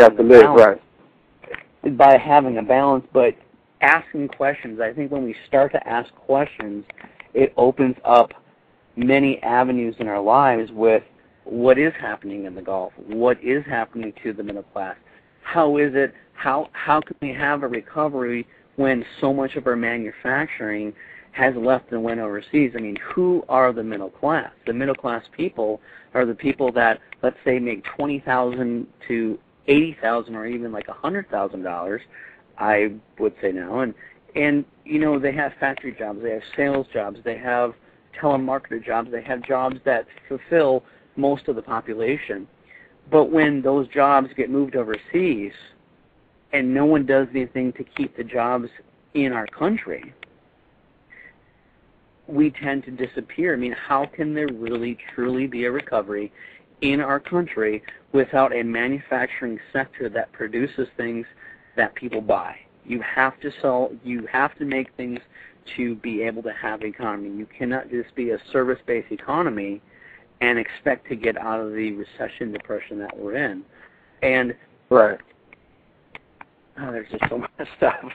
have to live, right. By having a balance, but asking questions. I think when we start to ask questions, it opens up many avenues in our lives with what is happening in the Gulf, what is happening to the middle class, how is it, how can we have a recovery when so much of our manufacturing has left and went overseas? I mean, who are the middle class? The middle class people are the people that, let's say, make $20,000 to $80,000 or even like $100,000, I would say now, and you know, they have factory jobs, they have sales jobs, they have telemarketer jobs, they have jobs that fulfill most of the population. But when those jobs get moved overseas and no one does anything to keep the jobs in our country, we tend to disappear. I mean, how can there really truly be a recovery in our country without a manufacturing sector that produces things that people buy? You have to sell, you have to make things to be able to have economy. You cannot just be a service-based economy and expect to get out of the recession, depression that we're in. And right. There's just so much stuff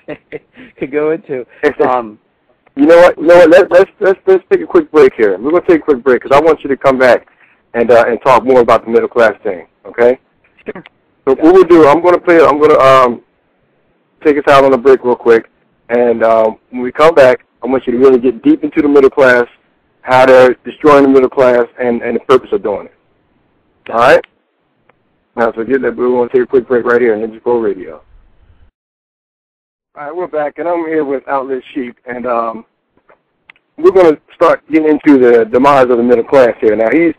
to go into. You know what? Let's take a quick break here. We're going to take a quick break because I want you to come back and talk more about the middle class thing. Okay? Sure. So what we'll do, I'm going to take us out on a break real quick, and when we come back, I want you to really get deep into the middle class, how they're destroying the middle class, and the purpose of doing it. All right? Now, so we're going to take a quick break right here on Ninja Pro Radio. All right, we're back, and I'm here with Outlivesheep, and we're going to start getting into the demise of the middle class here. Now, he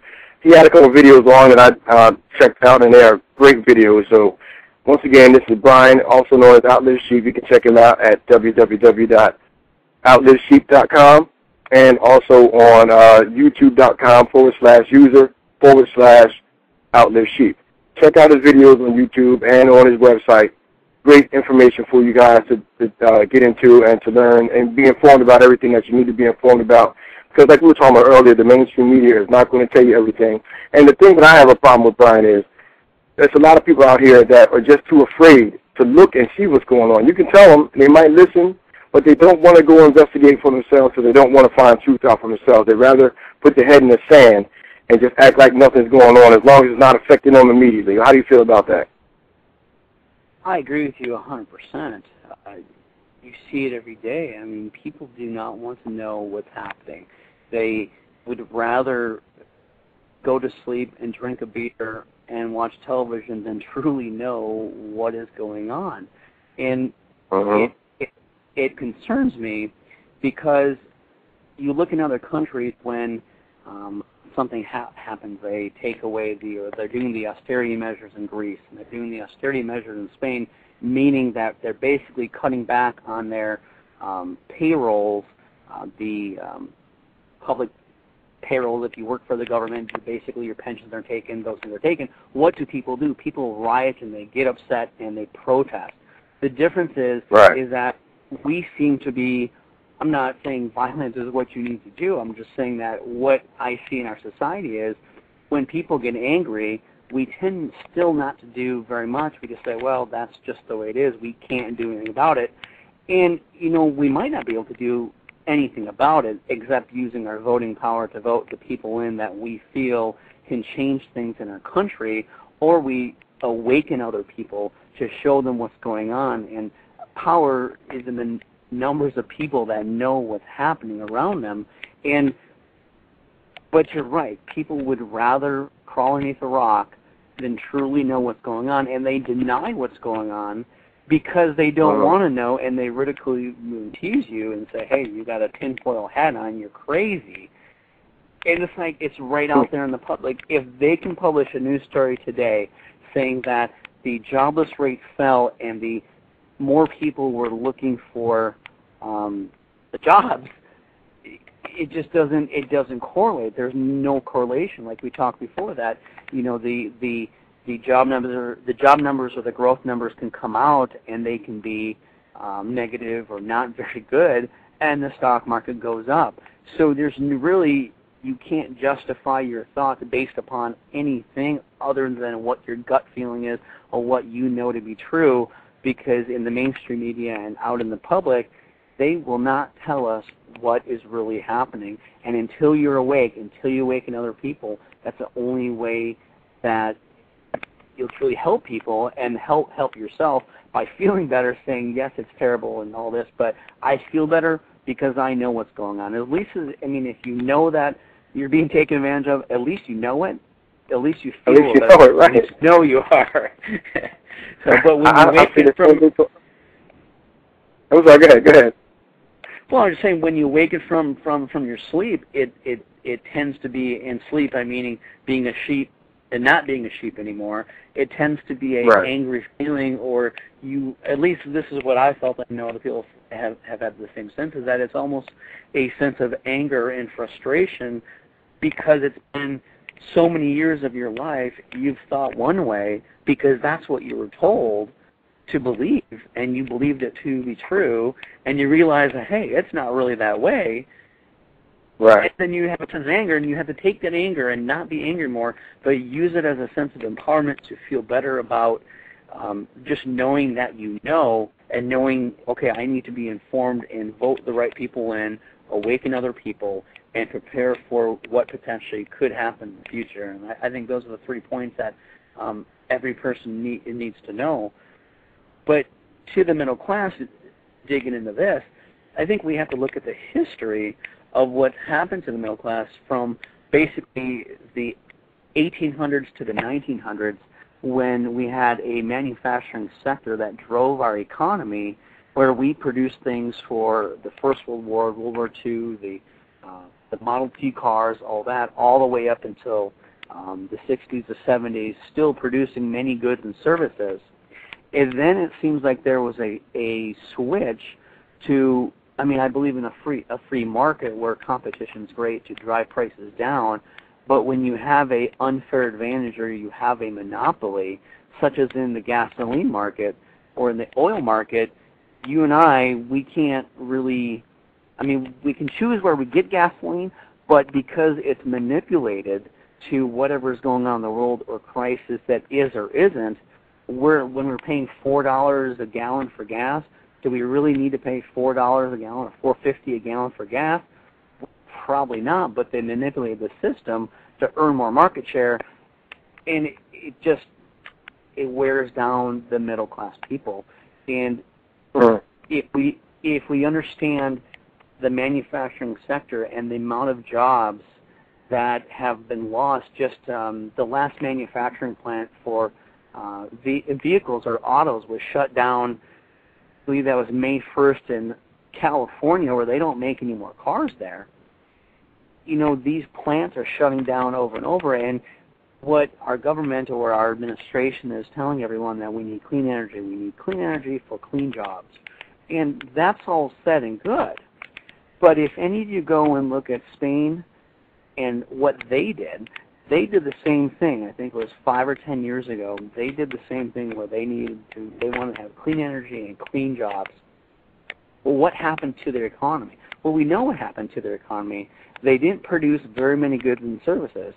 had a couple of videos on that I checked out, and they are great videos. So, once again, this is Brian, also known as Outlivesheep. You can check him out at www.outlivesheep.com and also on youtube.com/user/Outlivesheep. Check out his videos on YouTube and on his website. Great information for you guys to get into and to learn and be informed about everything that you need to be informed about. Because like we were talking about earlier, the mainstream media is not going to tell you everything. And the thing that I have a problem with, Brian, is there's a lot of people out here that are just too afraid to look and see what's going on. You can tell them, they might listen, but they don't want to go investigate for themselves because they don't want to find truth out for themselves. They'd rather put their head in the sand and just act like nothing's going on as long as it's not affecting them immediately. How do you feel about that? I agree with you 100%. You see it every day. I mean, people do not want to know what's happening. They would rather go to sleep and drink a beer and watch television than truly know what is going on. And it concerns me because you look in other countries when something happens, they take away they're doing the austerity measures in Greece, and they're doing the austerity measures in Spain, meaning that they're basically cutting back on their payrolls, the public payrolls. If you work for the government, basically your pensions are taken, those things are taken. What do? People riot and they get upset and they protest. The difference is that we seem to be, I'm not saying violence is what you need to do. I'm just saying that what I see in our society is when people get angry, we tend still not to do very much. We just say, well, that's just the way it is. We can't do anything about it. And, you know, we might not be able to do anything about it except using our voting power to vote the people in that we feel can change things in our country, or we awaken other people to show them what's going on. And power is in the numbers of people that know what's happening around them. But you're right, people would rather crawl underneath a rock than truly know what's going on, and they deny what's going on because they don't want to know, and they ridicule you and tease you and say, hey, you got a tinfoil hat on, you're crazy. And it's like, it's right out there in the public. If they can publish a news story today saying that the jobless rate fell and the more people were looking for the jobs, it just doesn't correlate. There's no correlation. Like we talked before, that you know the job numbers or the growth numbers can come out and they can be negative or not very good, and the stock market goes up. So there's really you can't justify your thoughts based upon anything other than what your gut feeling is or what you know to be true, because in the mainstream media and out in the public, they will not tell us what is really happening. And until you're awake, until you awaken other people, that's the only way that you'll truly help people and help yourself by feeling better, saying, yes, it's terrible and all this, but I feel better because I know what's going on. At least, I mean, if you know that you're being taken advantage of, at least you know it. At least you feel it. Know it, right? At least you know you are. So, but when you wake from... I'm sorry, go ahead. Well, I'm just saying, when you wake from your sleep, it tends to be, in sleep, I mean being a sheep and not being a sheep anymore, it tends to be a angry feeling, or you, at least this is what I felt, I know other people have had the same sense, is that it's almost a sense of anger and frustration because it's been so many years of your life you've thought one way because that's what you were told to believe, and you believed it to be true, and you realize that, hey, it's not really that way. Right. And then you have a sense of anger, and you have to take that anger and not be angry more, but use it as a sense of empowerment to feel better about just knowing that you know, and knowing, okay, I need to be informed and vote the right people in, awaken other people, and prepare for what potentially could happen in the future. And I think those are the 3 points that every person needs to know. But to the middle class, digging into this, I think we have to look at the history of what happened to the middle class from basically the 1800s to the 1900s, when we had a manufacturing sector that drove our economy, where we produced things for the First World War, World War II, the Model T cars, all that, all the way up until the 60s, the 70s, still producing many goods and services. And then it seems like there was a switch to, I mean, I believe in a free market where competition is great to drive prices down, but when you have an unfair advantage or you have a monopoly, such as in the gasoline market or in the oil market, you and I, we can't really, I mean, we can choose where we get gasoline, but because it's manipulated to whatever's going on in the world or crisis that is or isn't, when we're paying $4 a gallon for gas, do we really need to pay $4 a gallon or $4.50 a gallon for gas? Probably not, but they manipulated the system to earn more market share, and it wears down the middle class people. And if we understand the manufacturing sector and the amount of jobs that have been lost, just the last manufacturing plant for vehicles or autos was shut down, I believe that was May 1st in California, where they don't make any more cars there. You know, these plants are shutting down over and over, and what our government or our administration is telling everyone, that we need clean energy. We need clean energy for clean jobs. And that's all said and good. But if any of you go and look at Spain and what they did the same thing. I think it was 5 or 10 years ago. They did the same thing where they wanted to have clean energy and clean jobs. Well, what happened to their economy? Well, we know what happened to their economy. They didn't produce very many goods and services.